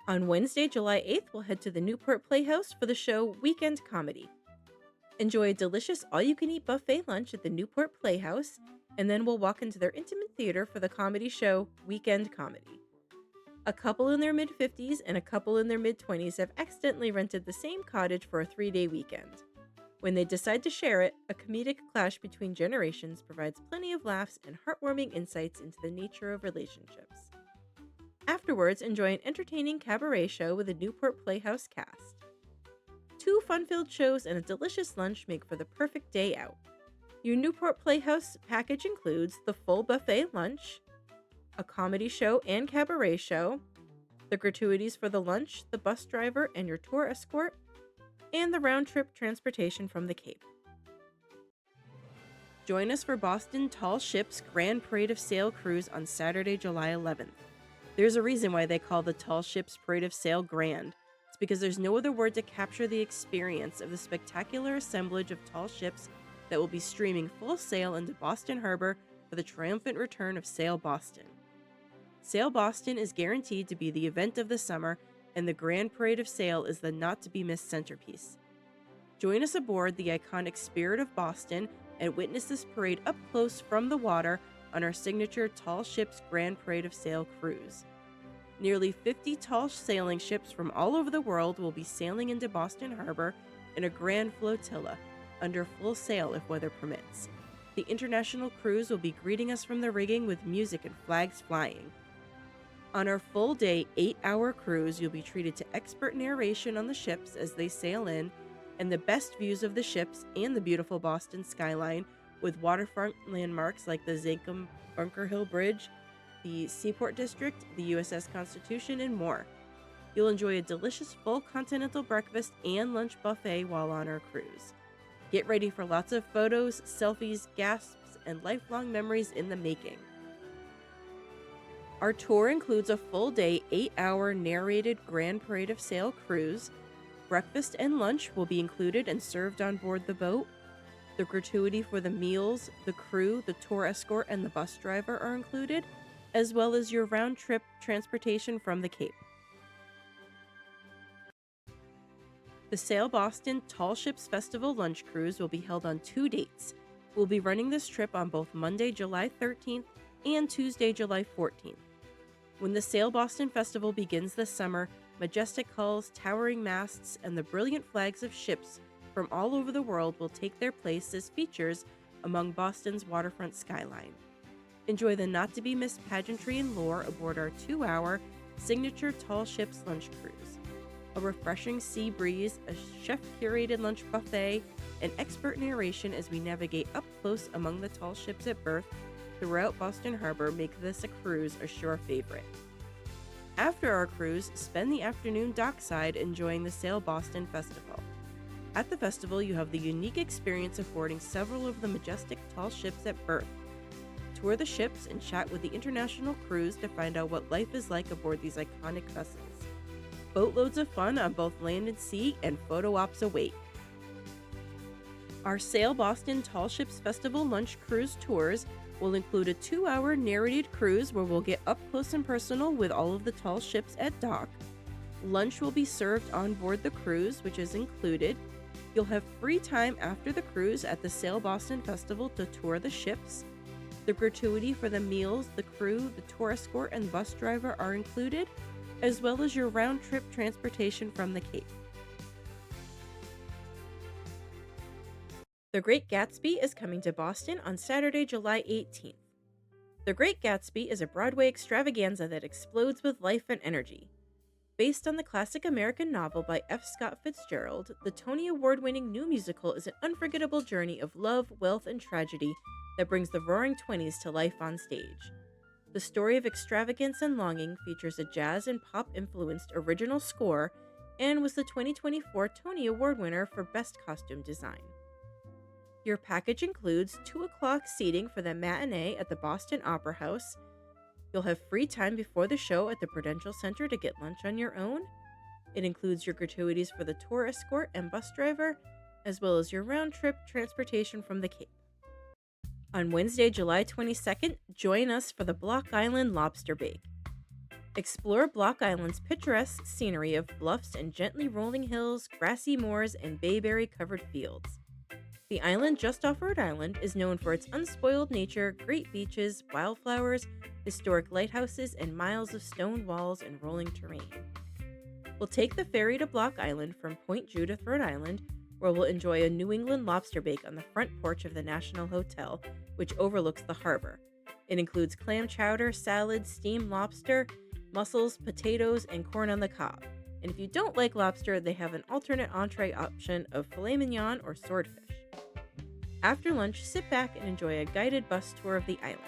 On Wednesday, July 8th, we'll head to the Newport Playhouse for the show Weekend Comedy. Enjoy a delicious all you can eat buffet lunch at the Newport Playhouse, and then we'll walk into their intimate theater for the comedy show Weekend Comedy. A couple in their mid 50s and a couple in their mid 20s have accidentally rented the same cottage for a 3-day weekend. When they decide to share it, a comedic clash between generations provides plenty of laughs and heartwarming insights into the nature of relationships. Afterwards, enjoy an entertaining cabaret show with the Newport Playhouse cast. 2 fun-filled shows and a delicious lunch make for the perfect day out. Your Newport Playhouse package includes the full buffet lunch, a comedy show and cabaret show, the gratuities for the lunch, the bus driver, and your tour escort, and the round-trip transportation from the Cape. Join us for Boston Tall Ships Grand Parade of Sail Cruise on Saturday, July 11th. There's a reason why they call the Tall Ships Parade of Sail grand. It's because there's no other word to capture the experience of the spectacular assemblage of tall ships that will be streaming full sail into Boston Harbor for the triumphant return of Sail Boston. Sail Boston is guaranteed to be the event of the summer, and the Grand Parade of Sail is the not-to-be-missed centerpiece. Join us aboard the iconic Spirit of Boston and witness this parade up close from the water on our signature Tall Ships Grand Parade of Sail cruise. Nearly 50 tall sailing ships from all over the world will be sailing into Boston Harbor in a grand flotilla, under full sail if weather permits. The international cruise will be greeting us from the rigging with music and flags flying. On our full-day, 8-hour cruise, you'll be treated to expert narration on the ships as they sail in, and the best views of the ships and the beautiful Boston skyline, with waterfront landmarks like the Zankum Bunker Hill Bridge, the Seaport District, the USS Constitution, and more. You'll enjoy a delicious full continental breakfast and lunch buffet while on our cruise. Get ready for lots of photos, selfies, gasps, and lifelong memories in the making. Our tour includes a full-day, 8-hour narrated Grand Parade of Sail cruise. Breakfast and lunch will be included and served on board the boat. The gratuity for the meals, the crew, the tour escort, and the bus driver are included, as well as your round-trip transportation from the Cape. The Sail Boston Tall Ships Festival Lunch Cruise will be held on 2 dates. We'll be running this trip on both Monday, July 13th and Tuesday, July 14th. When the Sail Boston Festival begins this summer, majestic hulls, towering masts, and the brilliant flags of ships from all over the world will take their place as features among Boston's waterfront skyline. Enjoy the not-to-be-missed pageantry and lore aboard our 2-hour signature Tall Ships lunch cruise. A refreshing sea breeze, a chef-curated lunch buffet, and expert narration as we navigate up close among the tall ships at berth throughout Boston Harbor make this a cruise a sure favorite. After our cruise, spend the afternoon dockside enjoying the Sail Boston Festival. At the festival, you have the unique experience of boarding several of the majestic tall ships at berth. Tour the ships and chat with the international crews to find out what life is like aboard these iconic vessels. Boatloads of fun on both land and sea, and photo ops await. Our Sail Boston Tall Ships Festival Lunch Cruise tours will include a 2-hour narrated cruise where we'll get up close and personal with all of the tall ships at dock. Lunch will be served on board the cruise, which is included. You'll have free time after the cruise at the Sail Boston Festival to tour the ships. The gratuity for the meals, the crew, the tour escort, and bus driver are included, as well as your round-trip transportation from the Cape. The Great Gatsby is coming to Boston on Saturday, July 18th. The Great Gatsby is a Broadway extravaganza that explodes with life and energy. Based on the classic American novel by F. Scott Fitzgerald, the Tony Award-winning new musical is an unforgettable journey of love, wealth, and tragedy that brings the Roaring Twenties to life on stage. The story of extravagance and longing features a jazz and pop-influenced original score and was the 2024 Tony Award winner for Best Costume Design. Your package includes 2 o'clock seating for the matinee at the Boston Opera House. You'll have free time before the show at the Prudential Center to get lunch on your own. It includes your gratuities for the tour escort and bus driver, as well as your round-trip transportation from the Cape. On Wednesday, July 22nd, join us for the Block Island Lobster Bake. Explore Block Island's picturesque scenery of bluffs and gently rolling hills, grassy moors, and bayberry covered fields. The island just off Rhode Island is known for its unspoiled nature, great beaches, wildflowers, historic lighthouses, and miles of stone walls and rolling terrain. We'll take the ferry to Block Island from Point Judith, Rhode Island, where we'll enjoy a New England lobster bake on the front porch of the National Hotel, which overlooks the harbor. It includes clam chowder, salad, steamed lobster, mussels, potatoes, and corn on the cob. And if you don't like lobster, they have an alternate entree option of filet mignon or swordfish. After lunch, sit back and enjoy a guided bus tour of the island.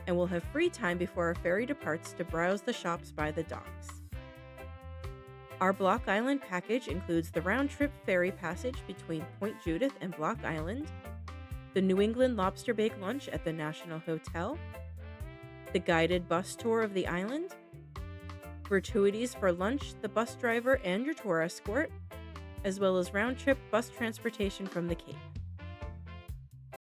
And we'll have free time before our ferry departs to browse the shops by the docks. Our Block Island package includes the round-trip ferry passage between Point Judith and Block Island, the New England lobster bake lunch at the National Hotel, the guided bus tour of the island, gratuities for lunch, the bus driver, and your tour escort, as well as round-trip bus transportation from the Cape.